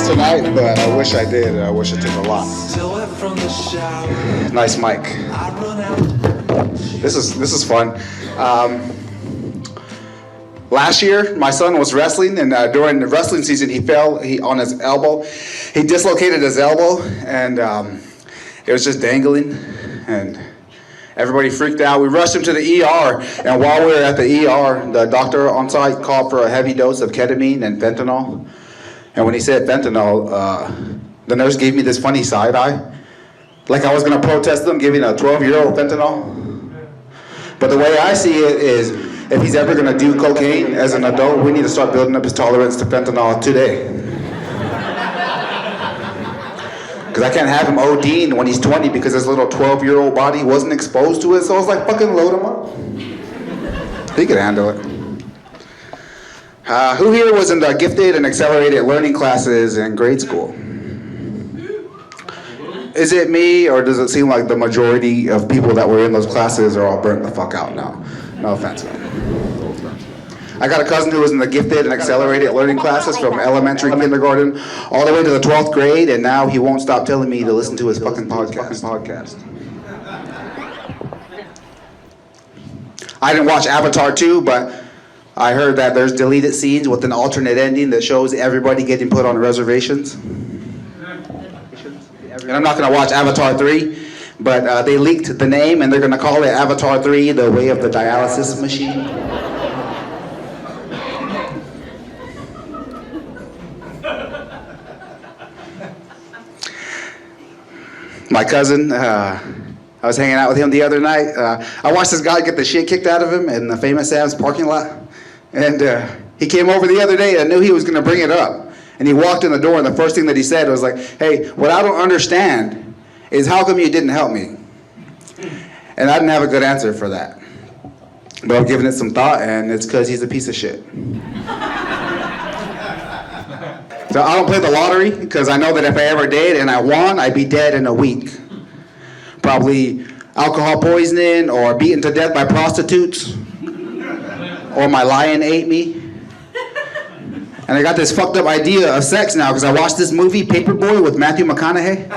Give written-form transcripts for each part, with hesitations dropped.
tonight, but I wish I did. I wish it took a lot. Nice mic. This is fun. Last year, my son was wrestling, and during the wrestling season, he fell on his elbow. He dislocated his elbow, and it was just dangling, and everybody freaked out. We rushed him to the ER, and while we were at the ER, the doctor on site called for a heavy dose of ketamine and fentanyl. And when he said fentanyl, the nurse gave me this funny side eye, like I was going to protest them giving a 12-year-old fentanyl. But the way I see it is, if he's ever going to do cocaine as an adult, we need to start building up his tolerance to fentanyl today. Because I can't have him ODing when he's 20 because his little 12-year-old body wasn't exposed to it. So I was like, fucking load him up. He could handle it. Who here was in the gifted and accelerated learning classes in grade school? Is it me, or does it seem like the majority of people that were in those classes are all burnt the fuck out now? No offense, man. I got a cousin who was in the gifted and accelerated learning classes from elementary, kindergarten, all the way to the 12th grade, and now he won't stop telling me to listen to his fucking podcast. I didn't watch Avatar 2, but I heard that there's deleted scenes with an alternate ending that shows everybody getting put on reservations. And I'm not going to watch Avatar 3, but they leaked the name, and they're going to call it Avatar 3, The Way of the Dialysis Machine. My cousin, I was hanging out with him the other night. I watched this guy get the shit kicked out of him in the Famous Sam's parking lot. And he came over the other day, and I knew he was going to bring it up. And he walked in the door, and the first thing that he said was like, hey, what I don't understand is how come you didn't help me? And I didn't have a good answer for that. But I've given it some thought, and it's because he's a piece of shit. So I don't play the lottery, because I know that if I ever did and I won, I'd be dead in a week. Probably alcohol poisoning, or beaten to death by prostitutes, or my lion ate me. And I got this fucked up idea of sex now, because I watched this movie, Paperboy, with Matthew McConaughey.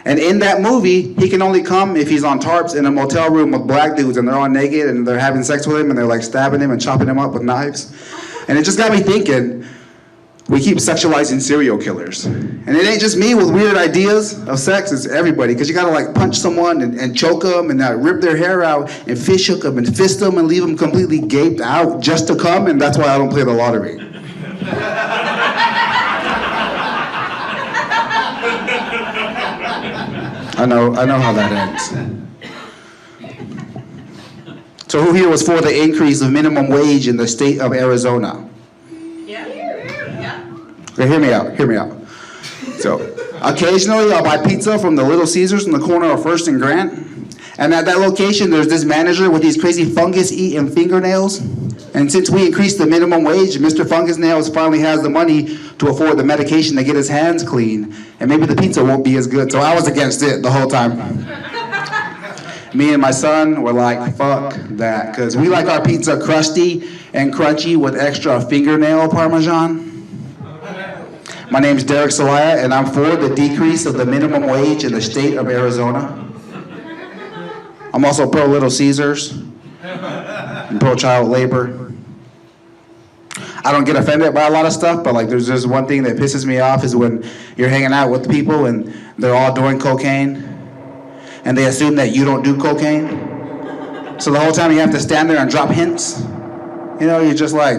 And in that movie, he can only come if he's on tarps in a motel room with black dudes, and they're all naked, and they're having sex with him, and they're like stabbing him and chopping him up with knives. And it just got me thinking, we keep sexualizing serial killers. And it ain't just me with weird ideas of sex, it's everybody. Because you gotta like punch someone and choke them and rip their hair out and fish hook them and fist them and leave them completely gaped out just to come, and that's why I don't play the lottery. I know how that ends. So who here was for the increase of minimum wage in the state of Arizona? Okay, hear me out. So, occasionally I'll buy pizza from the Little Caesars in the corner of First and Grant. And at that location, there's this manager with these crazy fungus-eating fingernails. And since we increased the minimum wage, Mr. Fungus Nails finally has the money to afford the medication to get his hands clean. And maybe the pizza won't be as good. So I was against it the whole time. Me and my son were like, fuck that. Because we like our pizza crusty and crunchy with extra fingernail Parmesan. My name's Derek Celaya, and I'm for the decrease of the minimum wage in the state of Arizona. I'm also pro Little Caesars and pro child labor. I don't get offended by a lot of stuff, but like there's just one thing that pisses me off is when you're hanging out with people and they're all doing cocaine, and they assume that you don't do cocaine. So the whole time you have to stand there and drop hints. You know, you're just like,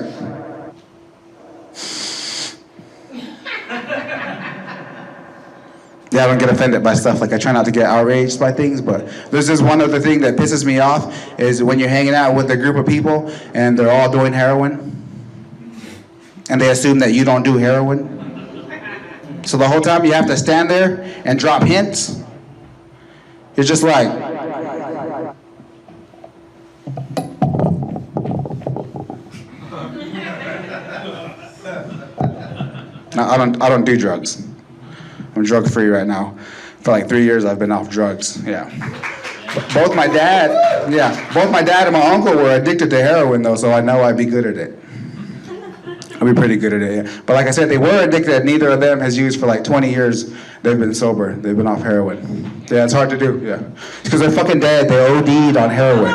yeah, I don't get offended by stuff. Like, I try not to get outraged by things, but there's this one other thing that pisses me off is when you're hanging out with a group of people and they're all doing heroin, and they assume that you don't do heroin. So the whole time you have to stand there and drop hints. You're just like, no, I don't do drugs. I'm drug-free right now. For like 3 years, I've been off drugs. Yeah. Both my dad and my uncle were addicted to heroin, though, so I know I'd be good at it. I'll be pretty good at it, yeah. But like I said, they were addicted. Neither of them has used for like 20 years. They've been sober. They've been off heroin. Yeah, it's hard to do, yeah. Because they're fucking dead. They OD'd on heroin.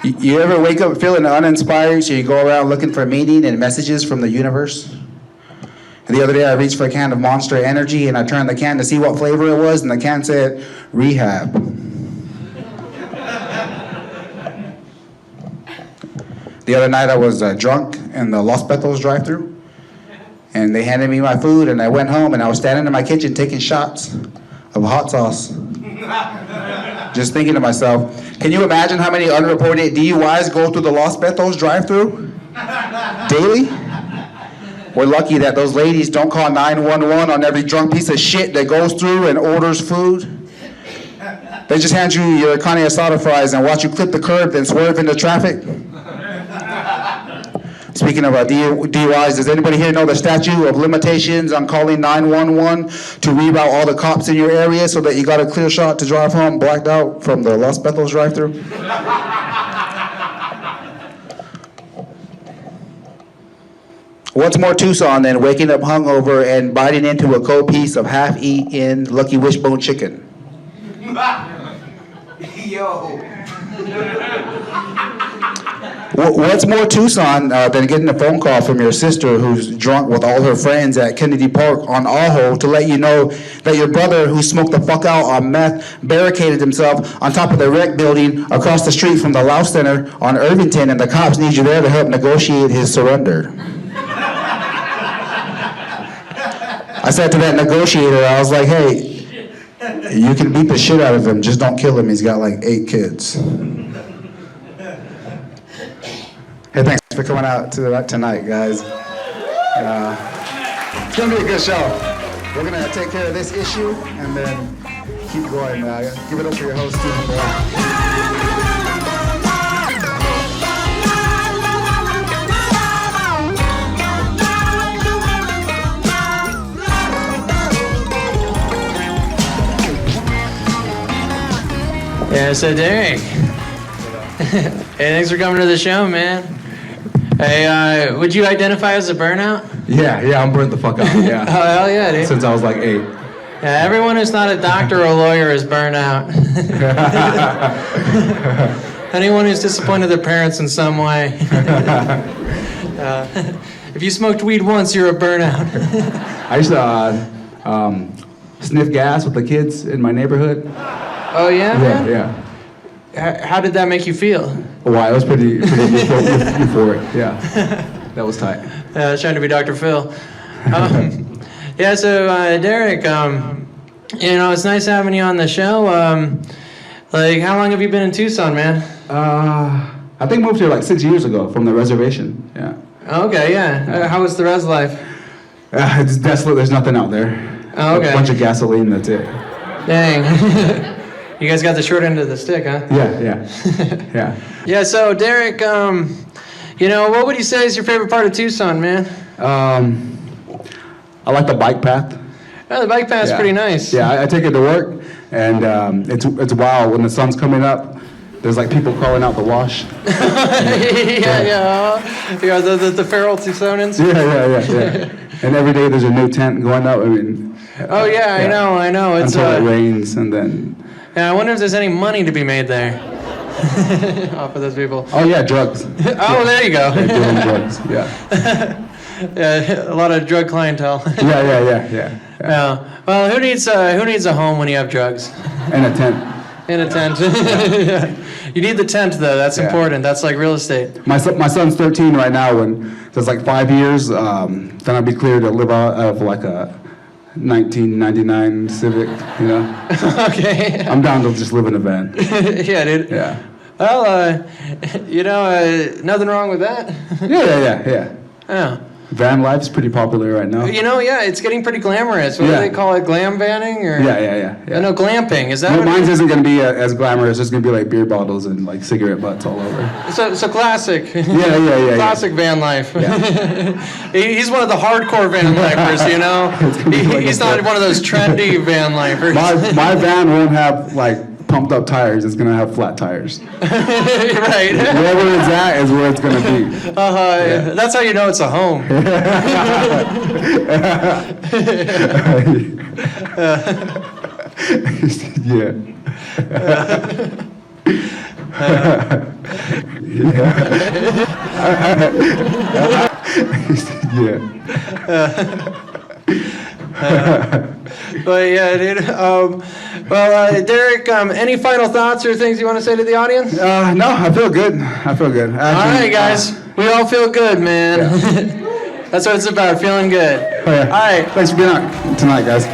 You ever wake up feeling uninspired, so you go around looking for meaning and messages from the universe? And the other day I reached for a can of Monster Energy and I turned the can to see what flavor it was, and the can said, rehab. The other night I was drunk in the Los Betos drive-thru, and they handed me my food, and I went home and I was standing in my kitchen taking shots of hot sauce. Just thinking to myself, can you imagine how many unreported DUIs go through the Los Betos drive-thru daily? We're lucky that those ladies don't call 911 on every drunk piece of shit that goes through and orders food. They just hand you your carne asada fries and watch you clip the curb, then swerve into traffic. Speaking of DUIs, does anybody here know the statute of limitations on calling 911 to reroute all the cops in your area so that you got a clear shot to drive home blacked out from the Los Betos drive-thru? What's more Tucson than waking up hungover and biting into a cold piece of half-eaten Lucky Wishbone chicken? Yo. What's more Tucson than getting a phone call from your sister who's drunk with all her friends at Kennedy Park on Ajo to let you know that your brother, who smoked the fuck out on meth, barricaded himself on top of the rec building across the street from the Laos Center on Irvington, and the cops need you there to help negotiate his surrender? I said to that negotiator, I was like, hey, you can beat the shit out of him, just don't kill him. He's got like 8 kids. Hey, thanks for coming out to that tonight, guys. It's gonna be a good show. We're gonna take care of this issue and then keep going. Give it up for your host, Stephen Brown. Yeah, so Derek. Hey, thanks for coming to the show, man. Hey, would you identify as a burnout? Yeah, I'm burnt the fuck out, yeah. Oh, hell yeah, dude. Since I was like 8. Yeah, everyone who's not a doctor or a lawyer is burnout. Anyone who's disappointed their parents in some way. If you smoked weed once, you're a burnout. I used to sniff gas with the kids in my neighborhood. Oh, yeah, man? Yeah. How did that make you feel? Wow, it was pretty euphoric, yeah. That was tight. I was trying to be Dr. Phil. Yeah, so Derek, it's nice having you on the show. How long have you been in Tucson, man? I think moved here like 6 years ago from the reservation, yeah. Okay, yeah. How was the res life? It's desolate, there's nothing out there. Oh, okay. A bunch of gasoline, that's it. Dang. You guys got the short end of the stick, huh? Yeah. Yeah, so Derek, what would you say is your favorite part of Tucson, man? I like the bike path. Oh, the bike path's pretty nice. Yeah, I take it to work, and it's wild when the sun's coming up. There's like people crawling out the wash. Yeah, the feral Tucsonans. Yeah. And every day there's a new tent going up. I mean. Oh yeah, I know. It's until it rains, and then. Yeah, I wonder if there's any money to be made there. Off of those people. Oh yeah, drugs. There you go. They're doing drugs. Yeah. Yeah, a lot of drug clientele. Yeah. Well, who needs a home when you have drugs? And a tent. In a tent. Yeah. You need the tent though. That's important. That's like real estate. My son's 13 right now, and so it's like 5 years. Then I'll be clear to live out of like a 1999 Civic. Okay. I'm down to just live in a van. Yeah, dude. Yeah. Well, nothing wrong with that. Yeah. Yeah. Van life's pretty popular right now. Yeah, it's getting pretty glamorous. What do they call it? Glam vanning? Or? Yeah. No, glamping. Is that what mine isn't going to be as glamorous. It's going to be like beer bottles and like cigarette butts all over. So classic. Yeah. Classic van life. Yeah. He's one of the hardcore van lifers, He's not one of those trendy van lifers. My van won't have like pumped up tires, it's gonna have flat tires. Right. Wherever it's at is where it's gonna be. That's how you know it's a home. Yeah. Yeah. But yeah, dude. Derek, any final thoughts or things you want to say to the audience? No, I feel good. I feel good. All Actually, right, guys. We all feel good, man. That's what it's about, feeling good. Oh, yeah. All right. Thanks for being on tonight, guys.